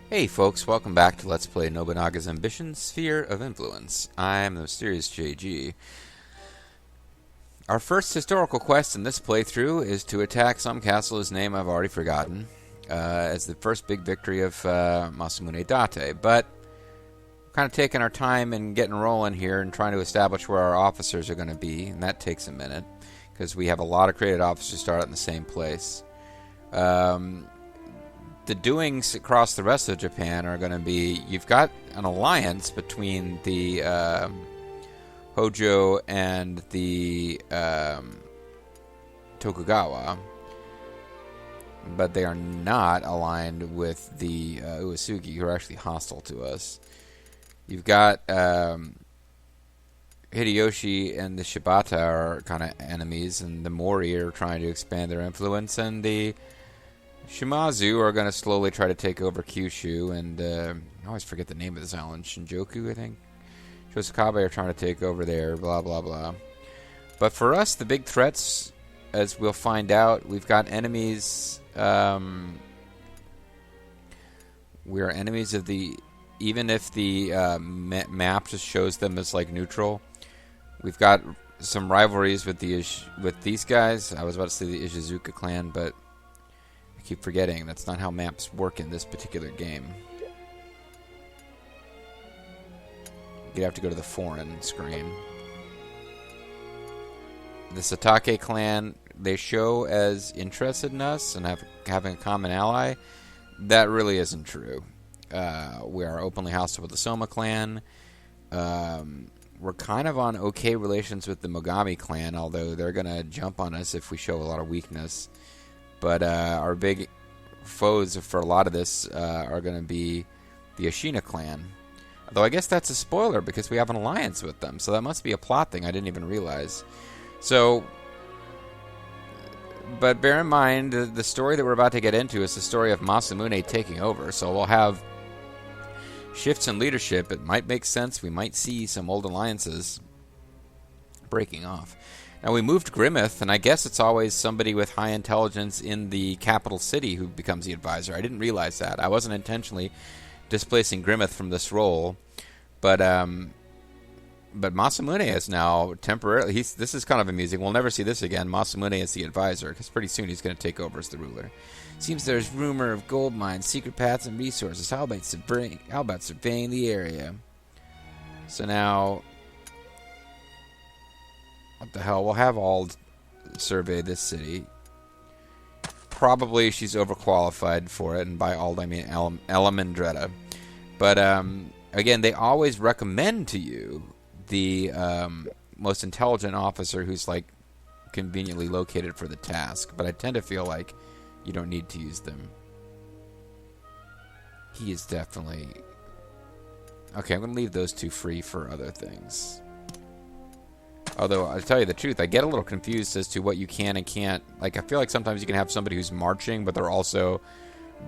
Hey folks, welcome back to Let's Play Nobunaga's Ambition Sphere of Influence. I'm the mysterious JG. Our first historical quest in this playthrough is to attack some castle whose name I've already forgotten, as the first big victory of Masamune Date. But we're kind of taking our time and getting rolling here and trying to establish where our officers are going to be, and that takes a minute, because we have a lot of created officers start out in the same place. The doings across the rest of Japan are going to be, you've got an alliance between the Hojo and the Tokugawa, but they are not aligned with the Uesugi, who are actually hostile to us. You've got Hideyoshi and the Shibata are kind of enemies, and the Mori are trying to expand their influence, and the Shimazu are going to slowly try to take over Kyushu, and I always forget the name of this island, Shinjuku, I think. Shosakabe are trying to take over there, blah, blah, blah. But for us, the big threats, as we'll find out, we've got enemies. We are enemies of the... Even if the map just shows them as, like, neutral, we've got some rivalries with these guys. I was about to say the Ishizuka clan, but keep forgetting that's not how maps work in this particular game. You'd have to go to the foreign screen. The Satake clan, they show as interested in us and having a common ally. That really isn't true. We are openly hostile with the Soma clan. We're kind of on okay relations with the Mogami clan, although they're going to jump on us if we show a lot of weakness. But our big foes for a lot of this are going to be the Ashina clan. Although I guess that's a spoiler because we have an alliance with them. So that must be a plot thing I didn't even realize. So, but bear in mind, the story that we're about to get into is the story of Masamune taking over. So we'll have shifts in leadership. It might make sense. We might see some old alliances breaking off. Now, we moved Grimmeth, and I guess it's always somebody with high intelligence in the capital city who becomes the advisor. I didn't realize that. I wasn't intentionally displacing Grimmeth from this role, but Masamune is now temporarily... This is kind of amusing. We'll never see this again. Masamune is the advisor, because pretty soon he's going to take over as the ruler. Seems there's rumor of gold mines, secret paths, and resources. How about surveying the area? So now... What the hell? We'll have all survey this city. Probably she's overqualified for it, and by all I mean Elamendretta. But again, they always recommend to you the most intelligent officer who's like conveniently located for the task. But I tend to feel like you don't need to use them. He is definitely... Okay, I'm going to leave those two free for other things. Although, I'll tell you the truth, I get a little confused as to what you can and can't. Like, I feel like sometimes you can have somebody who's marching, but they're also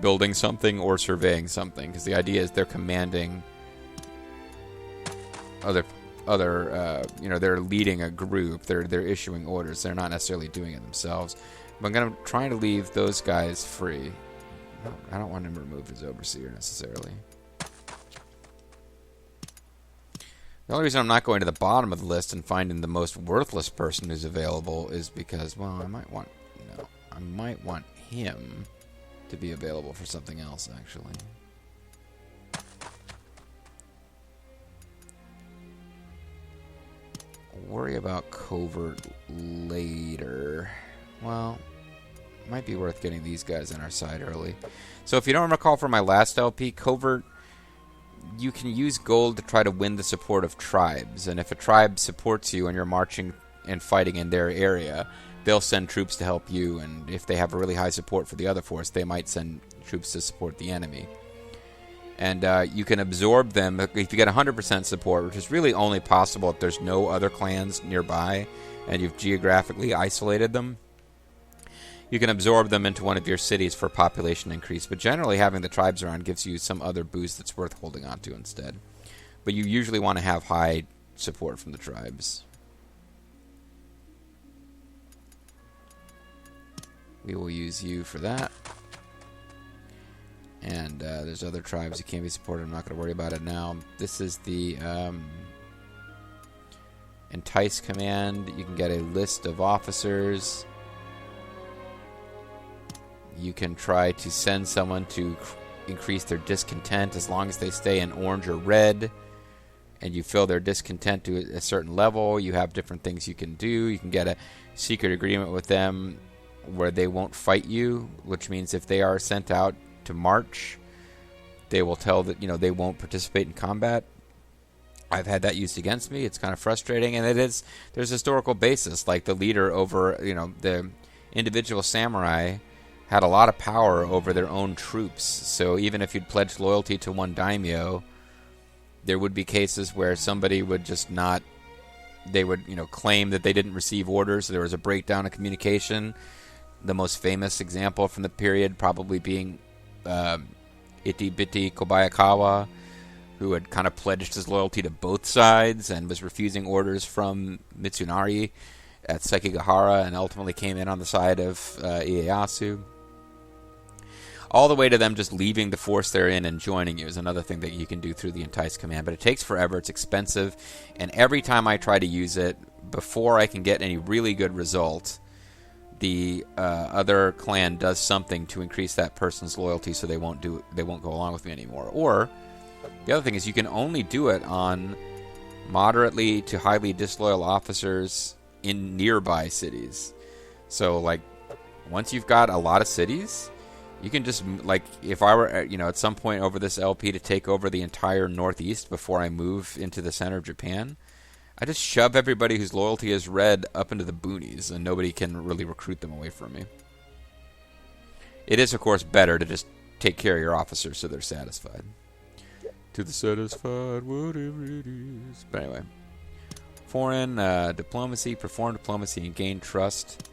building something or surveying something. Because the idea is they're commanding other they're leading a group. They're issuing orders. They're not necessarily doing it themselves. But I'm going to try to leave those guys free. I don't want him to remove his overseer necessarily. The only reason I'm not going to the bottom of the list and finding the most worthless person who's available is because, well, I might want him to be available for something else, actually. I'll worry about covert later. Well, might be worth getting these guys on our side early. So if you don't recall from my last LP, covert... You can use gold to try to win the support of tribes, and if a tribe supports you and you're marching and fighting in their area, they'll send troops to help you, and if they have a really high support for the other force, they might send troops to support the enemy. And you can absorb them if you get 100% support, which is really only possible if there's no other clans nearby and you've geographically isolated them. You can absorb them into one of your cities for population increase, but generally having the tribes around gives you some other boost that's worth holding on to instead. But you usually want to have high support from the tribes. We will use you for that. And And there's other tribes that can't be supported. I'm not going to worry about it now. This is the Entice command. You can get a list of officers. You can try to send someone to increase their discontent as long as they stay in orange or red. And you fill their discontent to a certain level. You have different things you can do. You can get a secret agreement with them where they won't fight you, which means if they are sent out to march, they will tell that, they won't participate in combat. I've had that used against me. It's kind of frustrating, and there's historical basis. Like the leader over, the individual samurai had a lot of power over their own troops. So even if you'd pledged loyalty to one daimyo, there would be cases where somebody would just not, they would, claim that they didn't receive orders. There was a breakdown of communication. The most famous example from the period probably being Iti-Biti Kobayakawa, who had kind of pledged his loyalty to both sides and was refusing orders from Mitsunari at Sekigahara and ultimately came in on the side of Ieyasu. All the way to them just leaving the force they're in and joining you is another thing that you can do through the Entice command. But it takes forever, it's expensive, and every time I try to use it, before I can get any really good result, the other clan does something to increase that person's loyalty so they won't go along with me anymore. Or the other thing is you can only do it on moderately to highly disloyal officers in nearby cities. So like once you've got a lot of cities, you can just, like, if I were, at some point over this LP to take over the entire Northeast before I move into the center of Japan, I just shove everybody whose loyalty is red up into the boonies, and nobody can really recruit them away from me. It is, of course, better to just take care of your officers so they're satisfied. To the satisfied, whatever it is. But anyway, foreign diplomacy, perform diplomacy, and gain trust.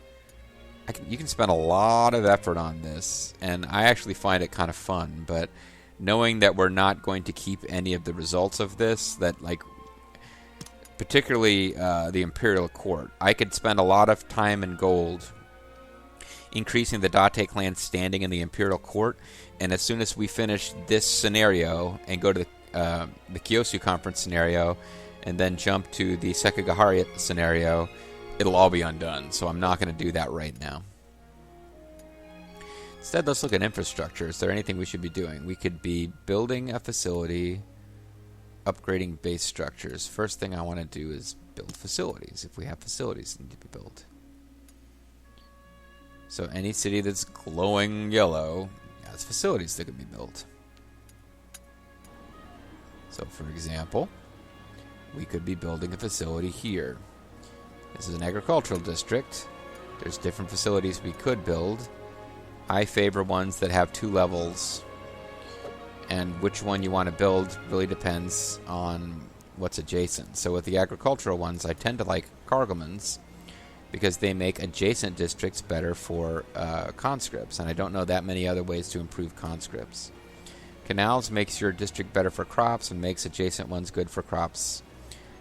You can spend a lot of effort on this, and I actually find it kind of fun, but knowing that we're not going to keep any of the results of this, that, like, particularly the Imperial Court, I could spend a lot of time and gold increasing the Date clan's standing in the Imperial Court, and as soon as we finish this scenario and go to the Kyosu Conference scenario, and then jump to the Sekigahara scenario, it'll all be undone, so I'm not going to do that right now. Instead, let's look at infrastructure. Is there anything we should be doing? We could be building a facility, upgrading base structures. First thing I want to do is build facilities, if we have facilities that need to be built. So any city that's glowing yellow has facilities that can be built. So for example, we could be building a facility here. This is an agricultural district. There's different facilities we could build. I favor ones that have 2 levels. And which one you want to build really depends on what's adjacent. So with the agricultural ones, I tend to like Kargelmans because they make adjacent districts better for conscripts. And I don't know that many other ways to improve conscripts. Canals makes your district better for crops and makes adjacent ones good for crops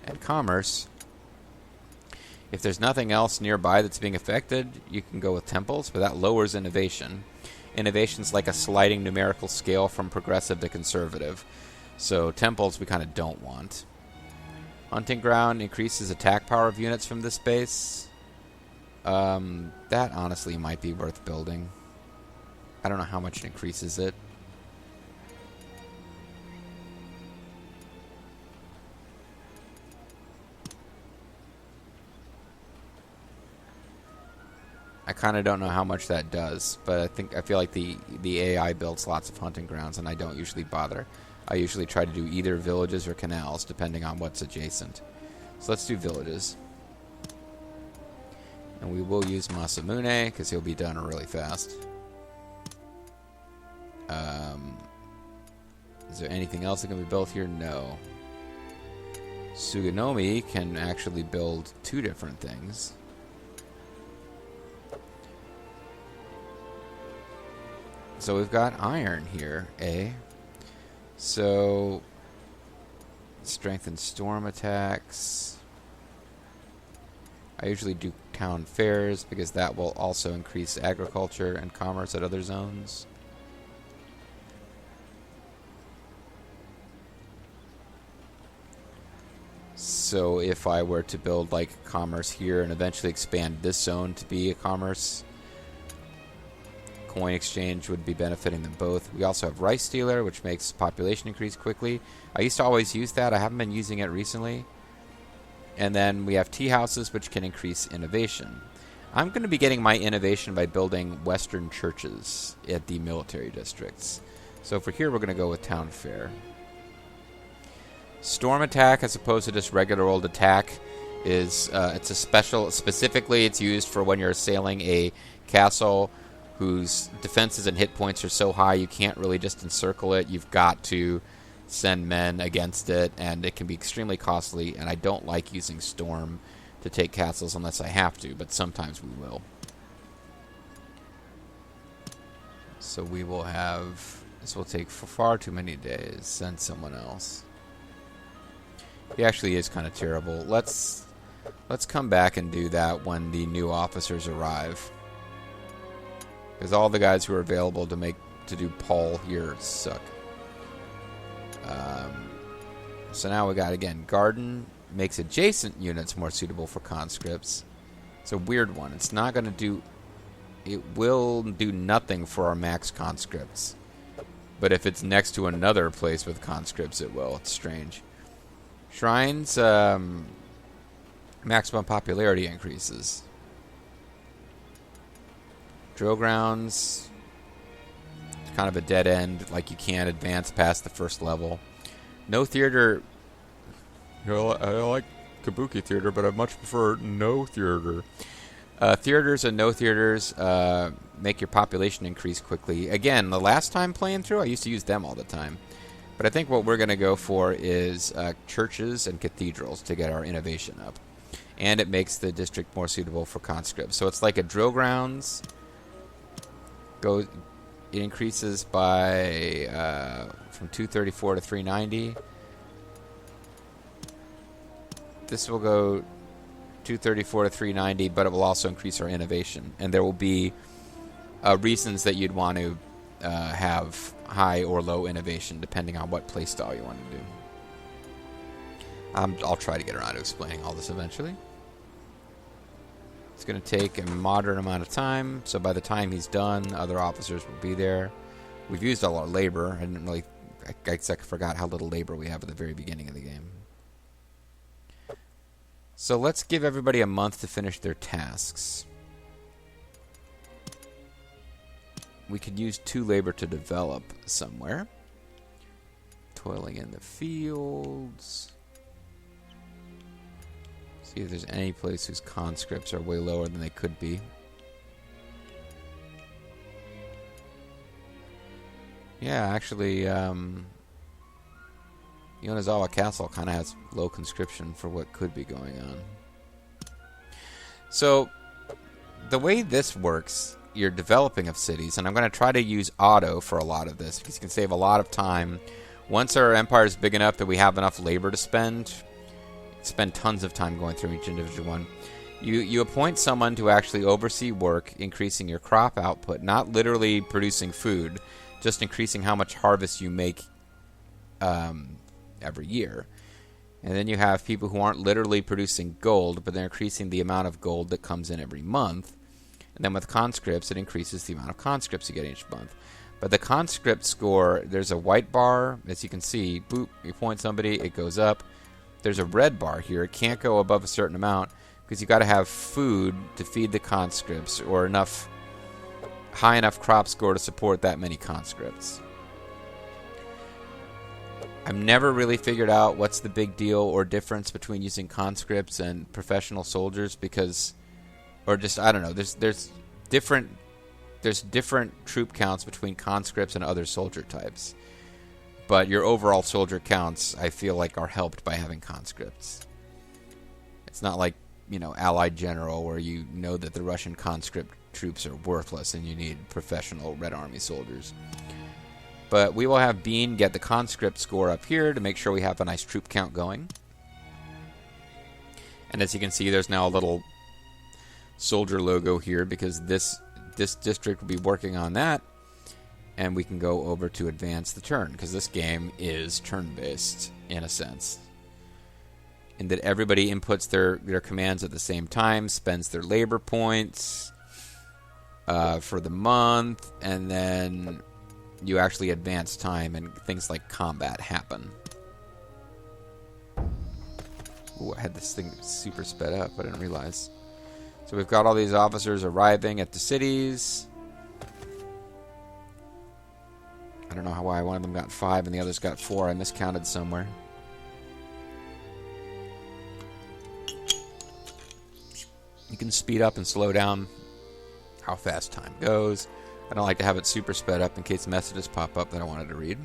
and commerce. If there's nothing else nearby that's being affected, you can go with temples, but that lowers innovation. Innovation's like a sliding numerical scale from progressive to conservative. So temples we kind of don't want. Hunting ground increases attack power of units from this base. That honestly might be worth building. I don't know how much it increases it. I kind of don't know how much that does, but I feel like the AI builds lots of hunting grounds, and I don't usually bother. I usually try to do either villages or canals, depending on what's adjacent. So let's do villages. And we will use Masamune, because he'll be done really fast. Is there anything else that can be built here? No. Suganomi can actually build 2 different things. So we've got iron here, eh? So strengthen storm attacks. I usually do town fairs because that will also increase agriculture and commerce at other zones. So if I were to build like commerce here and eventually expand this zone to be a commerce coin exchange, would be benefiting them both. We also have rice dealer, which makes population increase quickly. I used to always use that. I haven't been using it recently. And then we have tea houses, which can increase innovation. I'm going to be getting my innovation by building Western churches at the military districts. So for here, we're going to go with town fair. Storm attack, as opposed to just regular old attack, is it's a special. Specifically, it's used for when you're assailing a castle whose defenses and hit points are so high you can't really just encircle it. You've got to send men against it, and it can be extremely costly. And I don't like using storm to take castles unless I have to, but sometimes we will. So we will have... This will take for far too many days. Send someone else. He actually is kind of terrible. Let's come back and do that when the new officers arrive. Because all the guys who are available to do Paul here suck. So now we got, again, garden makes adjacent units more suitable for conscripts. It's a weird one. It's not going to do... It will do nothing for our max conscripts. But if it's next to another place with conscripts, it will. It's strange. Shrines, maximum popularity increases. Drill grounds, kind of a dead end, like you can't advance past the first level. No theater. I like Kabuki theater, but I much prefer no theater. Theaters and no theaters make your population increase quickly. Again, the last time playing through, I used to use them all the time. But I think what we're going to go for is churches and cathedrals to get our innovation up. And it makes the district more suitable for conscripts. So it's like a drill grounds. It increases by from 234 to 390. This will go 234 to 390, but it will also increase our innovation. And there will be reasons that you'd want to have high or low innovation depending on what playstyle you want to do. I'll try to get around to explaining all this eventually. It's going to take a moderate amount of time, so by the time he's done, other officers will be there. We've used all our labor. I guess I forgot how little labor we have at the very beginning of the game. So let's give everybody a month to finish their tasks. We could use 2 labor to develop somewhere. Toiling in the fields. See if there's any place whose conscripts are way lower than they could be. Yeah, actually, Yonezawa Castle kind of has low conscription for what could be going on. So, the way this works, you're developing of cities, and I'm going to try to use auto for a lot of this, because you can save a lot of time. Once our empire is big enough that we have enough labor to spend tons of time going through each individual one. You appoint someone to actually oversee work, increasing your crop output, not literally producing food, just increasing how much harvest you make every year. And then you have people who aren't literally producing gold, but they're increasing the amount of gold that comes in every month. And then with conscripts, it increases the amount of conscripts you get each month. But the conscript score, there's a white bar, as you can see. Boop, you appoint somebody, it goes up. There's a red bar here. It can't go above a certain amount because you've got to have food to feed the conscripts or high enough crop score to support that many conscripts. I've never really figured out what's the big deal or difference between using conscripts and professional soldiers because, or just, I don't know, there's different troop counts between conscripts and other soldier types. But your overall soldier counts, I feel like, are helped by having conscripts. It's not like, Allied General, where you know that the Russian conscript troops are worthless and you need professional Red Army soldiers. But we will have Bean get the conscript score up here to make sure we have a nice troop count going. And as you can see, there's now a little soldier logo here because this district will be working on that. And we can go over to advance the turn, because this game is turn-based, in a sense. in that everybody inputs their commands at the same time, spends their labor points for the month, and then you actually advance time and things like combat happen. Ooh, I had this thing super sped up. I didn't realize. So we've got all these officers arriving at the cities. I don't know why one of them got 5 and the others got 4. I miscounted somewhere. You can speed up and slow down how fast time goes. I don't like to have it super sped up in case messages pop up that I wanted to read.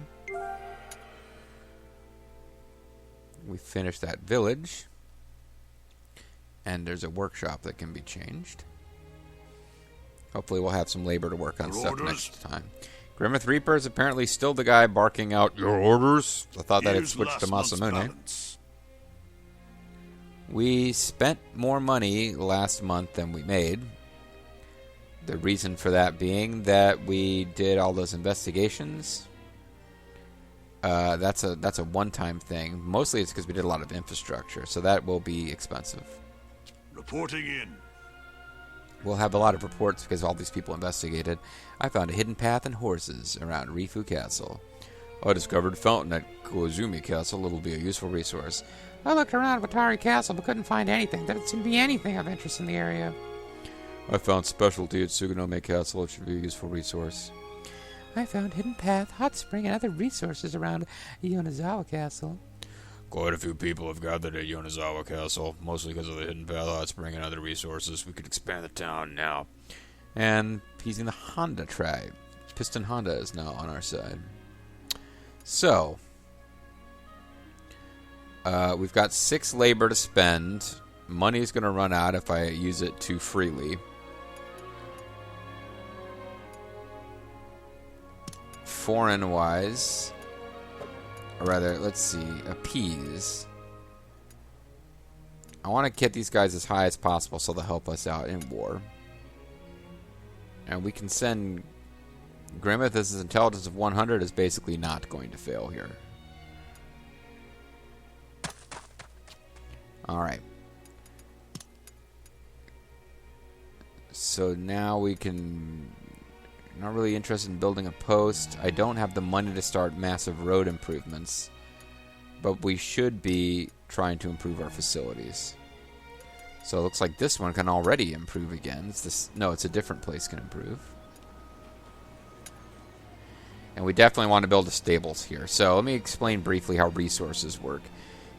We finished that village. And there's a workshop that can be changed. Hopefully we'll have some labor to work on stuff next time. Grimmeth Reaper is apparently still the guy barking out, "Your orders?" I thought that had switched to Masamune. We spent more money last month than we made. The reason for that being that we did all those investigations. That's a one-time thing. Mostly it's because we did a lot of infrastructure, so that will be expensive. Reporting in. We'll have a lot of reports because all these people investigated. I found a hidden path and horses around Rifu Castle. I discovered a fountain at Koizumi Castle. It'll be a useful resource. I looked around Watari Castle but couldn't find anything. There didn't seem to be anything of interest in the area. I found specialty at Suganome Castle. It should be a useful resource. I found hidden path, hot spring, and other resources around Yonezawa Castle. Quite a few people have gathered at Yonezawa Castle, mostly because of the hidden path, hot spring, and other resources. We could expand the town now. And he's in the Honda tribe. Piston Honda is now on our side. So, we've got 6 labor to spend. Money's going to run out if I use it too freely. Foreign-wise, or rather, let's see, appease. I want to get these guys as high as possible so they'll help us out in war. And we can send Grimmeth as his intelligence of 100 is basically not going to fail here. Alright. So now we can... Not really interested in building a post. I don't have the money to start massive road improvements. But we should be trying to improve our facilities. So it looks like this one can already improve again. It's this, no, it's a different place can improve. And we definitely want to build a stables here. So let me explain briefly how resources work.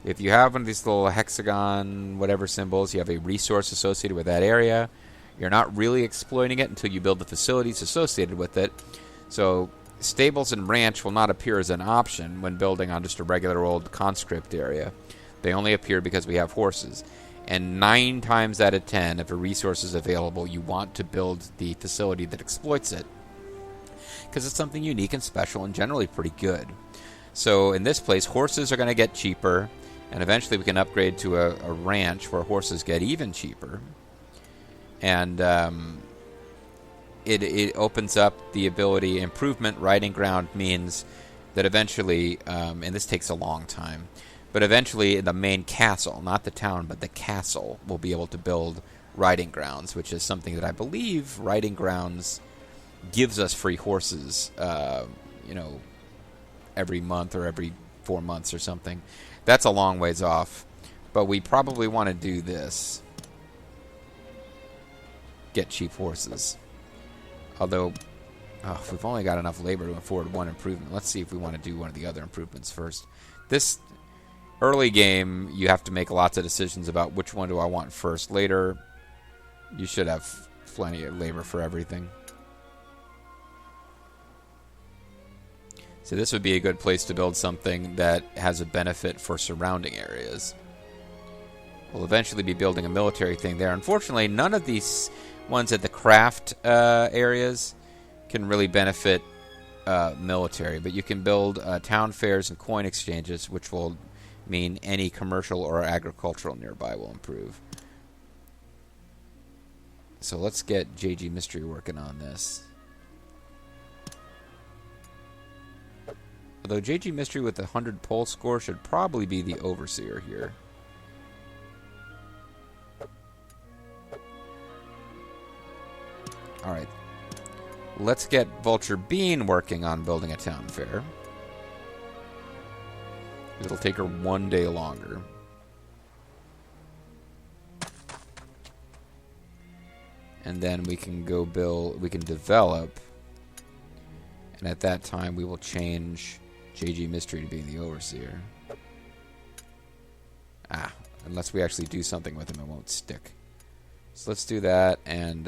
If you have one of these little hexagon whatever symbols, you have a resource associated with that area. You're not really exploiting it until you build the facilities associated with it. So stables and ranch will not appear as an option when building on just a regular old conscript area. They only appear because we have horses. And 9 times out of 10, if a resource is available, you want to build the facility that exploits it. Because it's something unique and special and generally pretty good. So in this place, horses are going to get cheaper. And eventually we can upgrade to a ranch where horses get even cheaper. And it opens up the ability. Improvement riding ground means that eventually, and this takes a long time, but eventually the main castle, not the town, but the castle, will be able to build riding grounds, which is something that I believe riding grounds gives us free horses, every month or every 4 months or something. That's a long ways off, but we probably want to do this. Get cheap horses. Although, we've only got enough labor to afford one improvement. Let's see if we want to do one of the other improvements first. This early game, you have to make lots of decisions about which one do I want first. Later, you should have plenty of labor for everything. So this would be a good place to build something that has a benefit for surrounding areas. We'll eventually be building a military thing there. Unfortunately, none of these ones at the craft areas can really benefit military, but you can build town fairs and coin exchanges, which will mean any commercial or agricultural nearby will improve. So let's get JG Mystery working on this. Although JG Mystery with the 100 poll score should probably be the overseer here. Let's get Vulture Bean working on building a town fair. It'll take her 1 day longer. And then we can go build, we can develop. And at that time, we will change JG Mystery to being the overseer. Unless we actually do something with him, it won't stick. So let's do that, and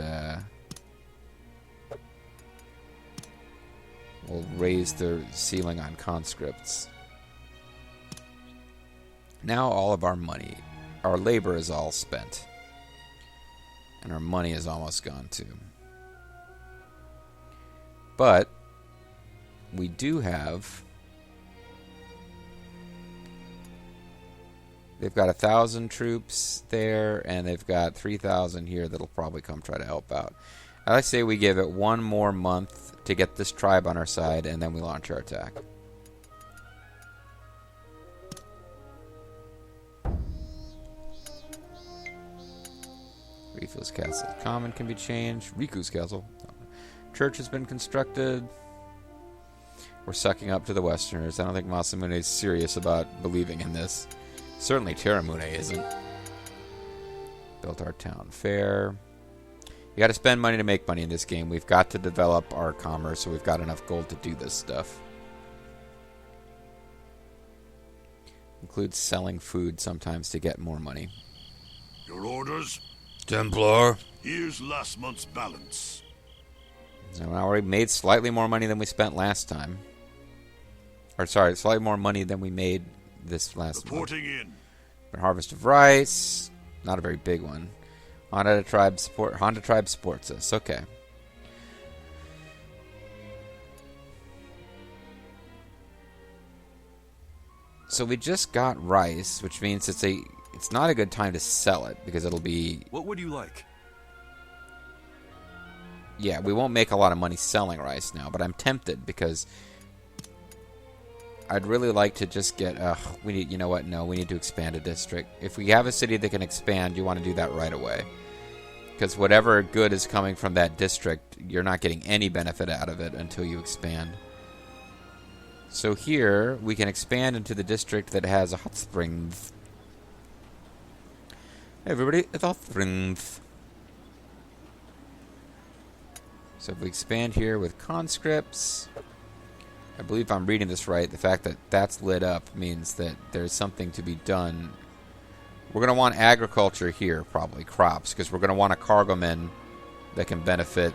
we'll raise the ceiling on conscripts. Now all of our money, our labor is all spent. And our money is almost gone too. But we do have... They've got 1,000 troops there, and they've got 3,000 here that'll probably come try to help out. I say we give it 1 more month to get this tribe on our side, and then we launch our attack. Riku's castle. Common can be changed. Riku's castle. Church has been constructed. We're sucking up to the Westerners. I don't think Masamune is serious about believing in this. Certainly Teramune isn't. Built our town fair. You got to spend money to make money in this game. We've got to develop our commerce, so we've got enough gold to do this stuff. Includes selling food sometimes to get more money. Your orders? Templar. Here's last month's balance. So I already made slightly more money than we spent last time. Or sorry, slightly more money than we made this last month. Reporting in. Harvest of rice. Not a very big one. Honda Tribe supports us. Okay. So we just got rice, which means it's not a good time to sell it because it'll be... What would you like? Yeah, we won't make a lot of money selling rice now, but I'm tempted because I'd really like to just get... you know what? No, we need to expand a district. If we have a city that can expand, you want to do that right away. Because whatever good is coming from that district, you're not getting any benefit out of it until you expand. So here, we can expand into the district that has a hot springs. Hey everybody, it's hot springs. So if we expand here with conscripts, I believe I'm reading this right, the fact that that's lit up means that there's something to be done. We're going to want agriculture here, probably, crops, because we're going to want a cargoman that can benefit.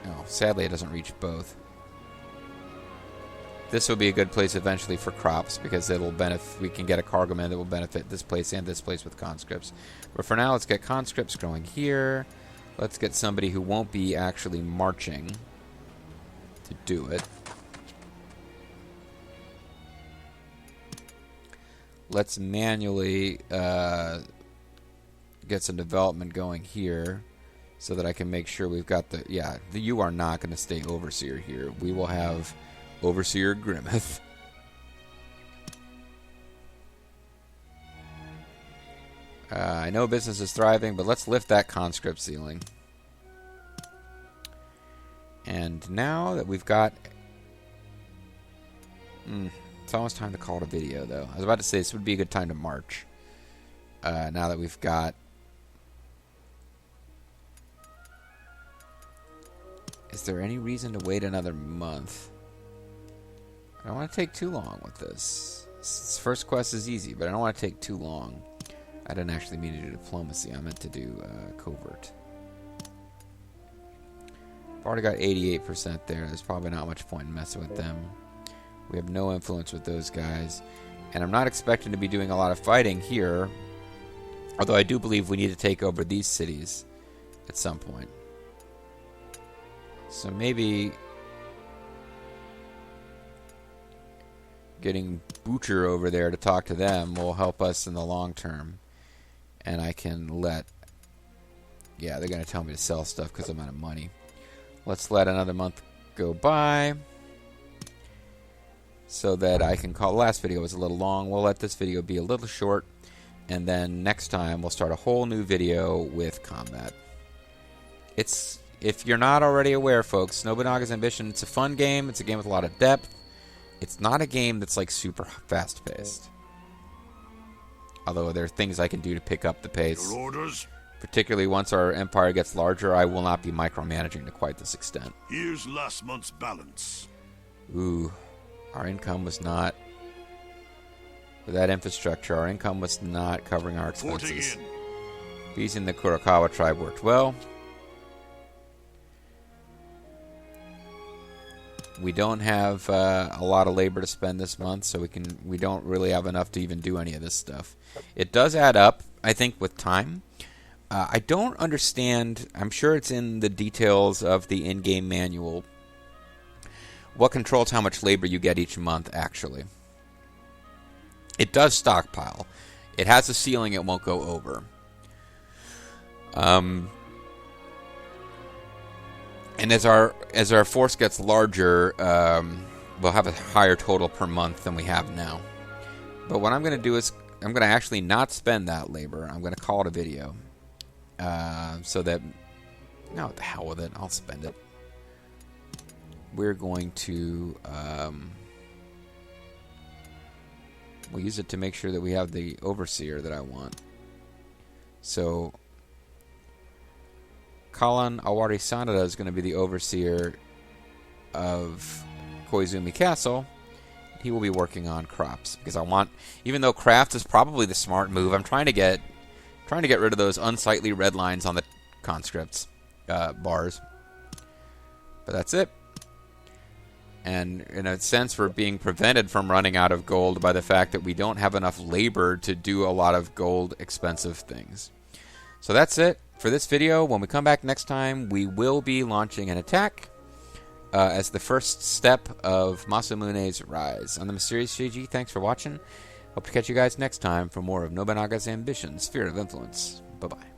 Oh, sadly, it doesn't reach both. This will be a good place eventually for crops, because it'll benefit. We can get a cargoman that will benefit this place and this place with conscripts. But for now, let's get conscripts growing here. Let's get somebody who won't be actually marching to do it. Let's manually get some development going here so that I can make sure we've got the... Yeah, you are not going to stay Overseer here. We will have Overseer Grimmeth. I know business is thriving, but let's lift that conscript ceiling. And now that we've got... It's almost time to call it a video, though. I was about to say this would be a good time to march. Now that we've got... Is there any reason to wait another month? I don't want to take too long with this. This first quest is easy, but I don't want to take too long. I didn't actually mean to do diplomacy. I meant to do covert. I've already got 88% there. There's probably not much point in messing with them. We have no influence with those guys. And I'm not expecting to be doing a lot of fighting here. Although I do believe we need to take over these cities at some point. So maybe getting Butcher over there to talk to them will help us in the long term. And I can let... Yeah, they're going to tell me to sell stuff because I'm out of money. Let's let another month go by so that I can call... Last video was a little long. We'll let this video be a little short. And then next time we'll start a whole new video with combat. It's if you're not already aware, folks, Nobunaga's Ambition, it's a fun game. It's a game with a lot of depth. It's not a game that's like super fast-paced. Although there are things I can do to pick up the pace. Your orders? Particularly once our empire gets larger, I will not be micromanaging to quite this extent. Here's last month's balance. Ooh, our income was not... For that infrastructure, our income was not covering our expenses. Forting in. Appeasing the Kurokawa tribe worked well. We don't have a lot of labor to spend this month, so we don't really have enough to even do any of this stuff. It does add up, I think, with time. I don't understand. I'm sure it's in the details of the in-game manual. What controls how much labor you get each month, actually. It does stockpile. It has a ceiling it won't go over. And as our force gets larger, we'll have a higher total per month than we have now. But what I'm going to do is I'm going to actually not spend that labor. I'm going to call it a video. So that... No, what the hell with it. I'll spend it. We're going to... we'll use it to make sure that we have the overseer that I want. So... Kalan Awari Sanada is going to be the overseer of Koizumi Castle. He will be working on crops because I want, even though craft is probably the smart move, I'm trying to get rid of those unsightly red lines on the conscripts bars. But that's it. And in a sense, we're being prevented from running out of gold by the fact that we don't have enough labor to do a lot of gold expensive things. So that's it for this video. When we come back next time, we will be launching an attack as the first step of Masamune's rise. I'm the Mysterious JG. Thanks for watching. Hope to catch you guys next time for more of Nobunaga's Ambition, Sphere of Influence. Bye-bye.